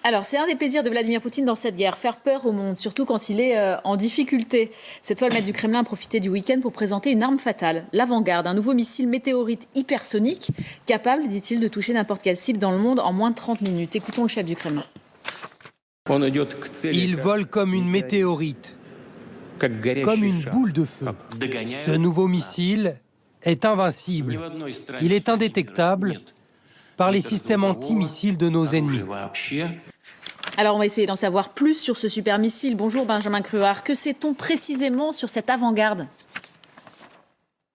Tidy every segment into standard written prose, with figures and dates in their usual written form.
Alors, c'est un des plaisirs de Vladimir Poutine dans cette guerre, faire peur au monde, surtout quand il est en difficulté. Cette fois, le maître du Kremlin a profité du week-end pour présenter une arme fatale, l'Avant-Garde, un nouveau missile météorite hypersonique, capable, dit-il, de toucher n'importe quelle cible dans le monde en moins de 30 minutes. Écoutons le chef du Kremlin. Il vole comme une météorite, comme une boule de feu. Ce nouveau missile est invincible. Il est indétectable par les systèmes antimissiles de nos ennemis. Alors, on va essayer d'en savoir plus sur ce super missile. Bonjour Benjamin Cruard. Que sait-on précisément sur cette avant-garde ?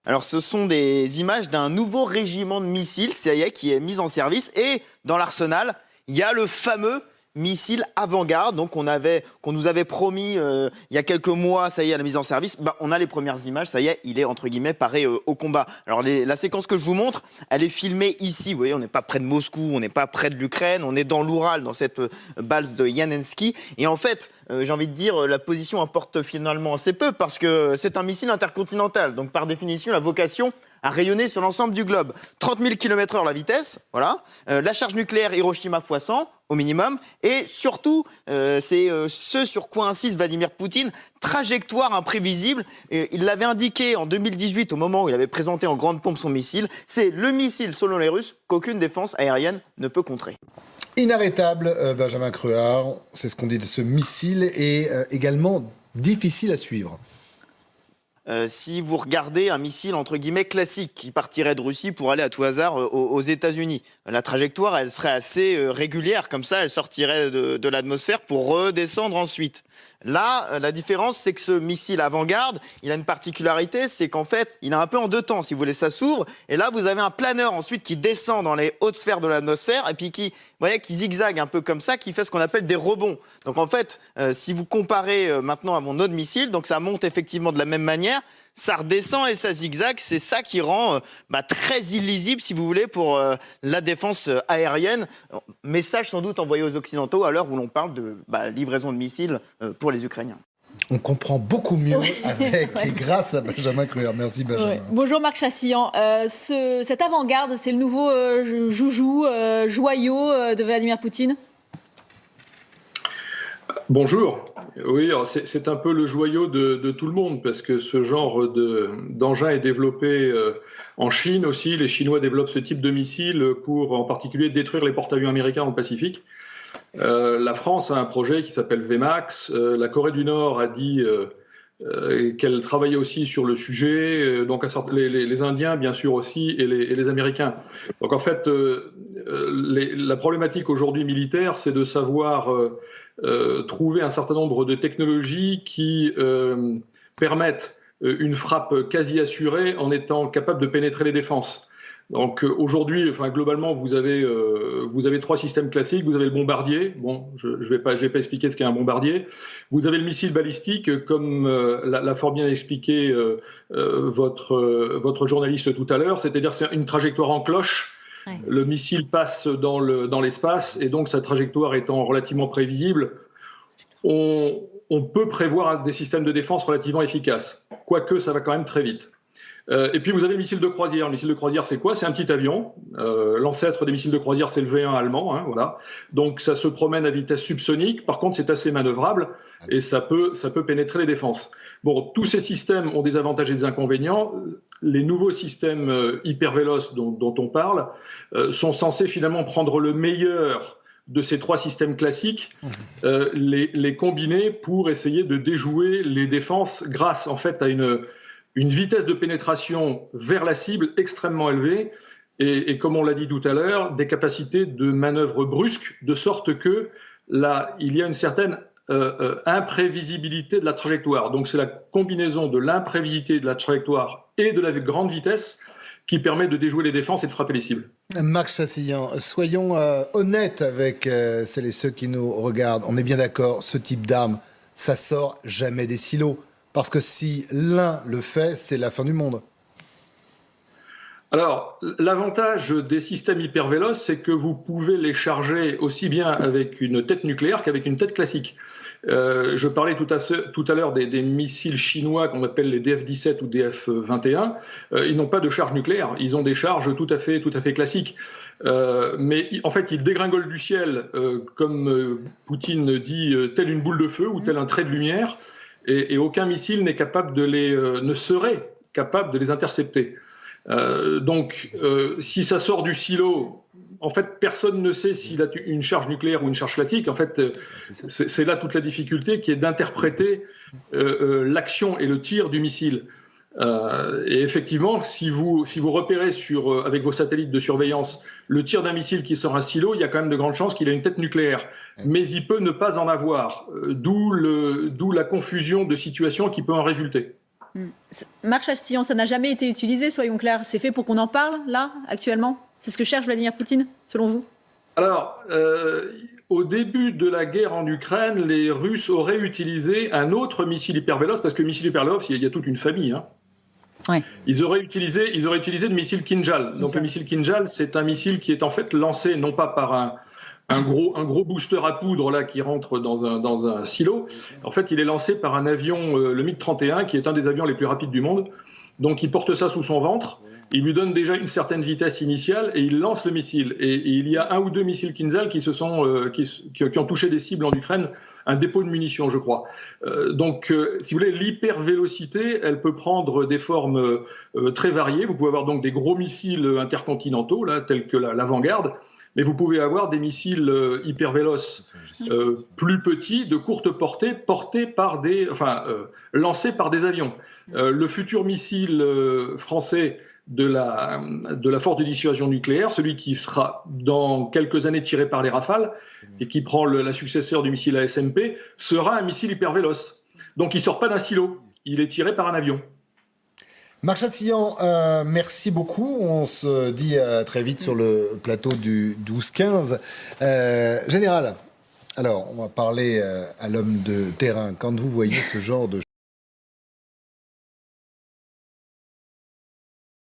Alors, ce sont des images d'un nouveau régiment de missiles, ça y est, qui est mis en service. Et dans l'arsenal, il y a le fameux missile avant-garde, donc qu'on nous avait promis il y a quelques mois, ça y est, à la mise en service. On a les premières images, ça y est, il est entre guillemets paré au combat. Alors la séquence que je vous montre, elle est filmée ici. Vous voyez, on n'est pas près de Moscou, on n'est pas près de l'Ukraine, on est dans l'Oural, dans cette balse de Yanensky. Et en fait, j'ai envie de dire, la position importe finalement assez peu parce que c'est un missile intercontinental. Donc par définition, la vocation à rayonner sur l'ensemble du globe. 30 000 km/h la vitesse, voilà. La charge nucléaire Hiroshima x 100 au minimum. Et surtout, c'est ce sur quoi insiste Vladimir Poutine, trajectoire imprévisible. Et il l'avait indiqué en 2018 au moment où il avait présenté en grande pompe son missile. C'est le missile, selon les Russes, qu'aucune défense aérienne ne peut contrer. Inarrêtable, Benjamin Cruard, c'est ce qu'on dit de ce missile, et également difficile à suivre. Si vous regardez un missile entre guillemets classique qui partirait de Russie pour aller à tout hasard aux États-Unis, la trajectoire elle serait assez régulière, comme ça elle sortirait de l'atmosphère pour redescendre ensuite. Là, la différence, c'est que ce missile avant-garde, il a une particularité, c'est qu'en fait, il est un peu en deux temps, si vous voulez, ça s'ouvre, et là, vous avez un planeur ensuite qui descend dans les hautes sphères de l'atmosphère, et puis qui zigzague un peu comme ça, qui fait ce qu'on appelle des rebonds. Donc en fait, si vous comparez maintenant à mon autre missile, donc ça monte effectivement de la même manière, ça redescend et ça zigzague, c'est ça qui rend très illisible, si vous voulez, pour la défense aérienne. Message sans doute envoyé aux Occidentaux à l'heure où l'on parle de livraison de missiles pour les Ukrainiens. On comprend beaucoup mieux avec et grâce à Benjamin Cruard. Merci Benjamin. Ouais. Bonjour Marc Chassillan. Cette avant-garde, c'est le nouveau joyau de Vladimir Poutine ? Bonjour. Oui, alors c'est un peu le joyau de tout le monde parce que ce genre d'engin est développé en Chine aussi. Les Chinois développent ce type de missile pour en particulier détruire les porte-avions américains dans le Pacifique. La France a un projet qui s'appelle VMAX. La Corée du Nord a dit qu'elle travaillait aussi sur le sujet. Donc les Indiens, bien sûr aussi, et les Américains. Donc en fait, la problématique aujourd'hui militaire, c'est de savoir trouver un certain nombre de technologies qui permettent une frappe quasi assurée en étant capable de pénétrer les défenses. Donc aujourd'hui, globalement, vous avez trois systèmes classiques. Vous avez le bombardier. Bon, je vais pas expliquer ce qu'est un bombardier. Vous avez le missile balistique, comme l'a fort bien expliqué votre journaliste tout à l'heure. C'est-à-dire c'est une trajectoire en cloche. Ouais. Le missile passe dans l'espace et donc sa trajectoire étant relativement prévisible, on peut prévoir des systèmes de défense relativement efficaces. Quoique, ça va quand même très vite. Et puis vous avez le missile de croisière. Le missile de croisière, c'est quoi ? C'est un petit avion. L'ancêtre des missiles de croisière, c'est le V1 allemand. Voilà. Donc ça se promène à vitesse subsonique. Par contre, c'est assez manœuvrable et ça peut pénétrer les défenses. Bon, tous ces systèmes ont des avantages et des inconvénients. Les nouveaux systèmes hypervéloces dont on parle sont censés finalement prendre le meilleur de ces trois systèmes classiques, les combiner pour essayer de déjouer les défenses grâce en fait à une vitesse de pénétration vers la cible extrêmement élevée et comme on l'a dit tout à l'heure, des capacités de manœuvre brusques, de sorte que là, il y a une certaine imprévisibilité de la trajectoire. Donc c'est la combinaison de l'imprévisibilité de la trajectoire et de la grande vitesse qui permet de déjouer les défenses et de frapper les cibles. Marc Chassillan, soyons honnêtes avec celles et ceux qui nous regardent. On est bien d'accord, ce type d'arme, ça sort jamais des silos. Parce que si l'un le fait, c'est la fin du monde. Alors, l'avantage des systèmes hypervéloces, c'est que vous pouvez les charger aussi bien avec une tête nucléaire qu'avec une tête classique. Je parlais tout à l'heure des missiles chinois qu'on appelle les DF-17 ou DF-21. Ils n'ont pas de charge nucléaire. Ils ont des charges tout à fait classiques. Mais en fait, il dégringole du ciel, comme Poutine dit, tel une boule de feu ou tel un trait de lumière, et aucun missile n'est capable ne serait capable de les intercepter. Donc, si ça sort du silo, en fait, personne ne sait s'il a une charge nucléaire ou une charge classique. En fait, c'est là toute la difficulté qui est d'interpréter l'action et le tir du missile. Et effectivement, si vous repérez avec vos satellites de surveillance le tir d'un missile qui sort un silo, il y a quand même de grandes chances qu'il ait une tête nucléaire. Mais il peut ne pas en avoir, d'où la confusion de situations qui peut en résulter. Marc Chastillon, ça n'a jamais été utilisé, soyons clairs. C'est fait pour qu'on en parle, là, actuellement? C'est ce que cherche Vladimir Poutine, selon vous? Alors, au début de la guerre en Ukraine, les Russes auraient utilisé un autre missile hypervéloce, parce que missile hypervéloce, il y a toute une famille. Hein. Ouais. Ils auraient utilisé le missile Kinjal. Donc le missile Kinjal, c'est un missile qui est en fait lancé non pas par un gros booster à poudre là, qui rentre dans un silo. En fait, il est lancé par un avion, le MiG-31, qui est un des avions les plus rapides du monde. Donc il porte ça sous son ventre. Il lui donne déjà une certaine vitesse initiale et il lance le missile. Et il y a un ou deux missiles Kinjal qui ont touché des cibles en Ukraine, un dépôt de munitions, je crois. Donc, si vous voulez, l'hypervélocité, elle peut prendre des formes très variées. Vous pouvez avoir donc des gros missiles intercontinentaux, là, tels que la Vanguard, mais vous pouvez avoir des missiles hypervéloces plus petits, de courte portée, lancés par des avions. Le futur missile français de la force de dissuasion nucléaire, celui qui sera dans quelques années tiré par les Rafales et qui prend la successeur du missile ASMP, sera un missile hypervéloce. Donc il ne sort pas d'un silo, il est tiré par un avion. Marc Chastillon, merci beaucoup. On se dit très vite sur le plateau du 12-15. Général, alors on va parler à l'homme de terrain. Quand vous voyez ce genre de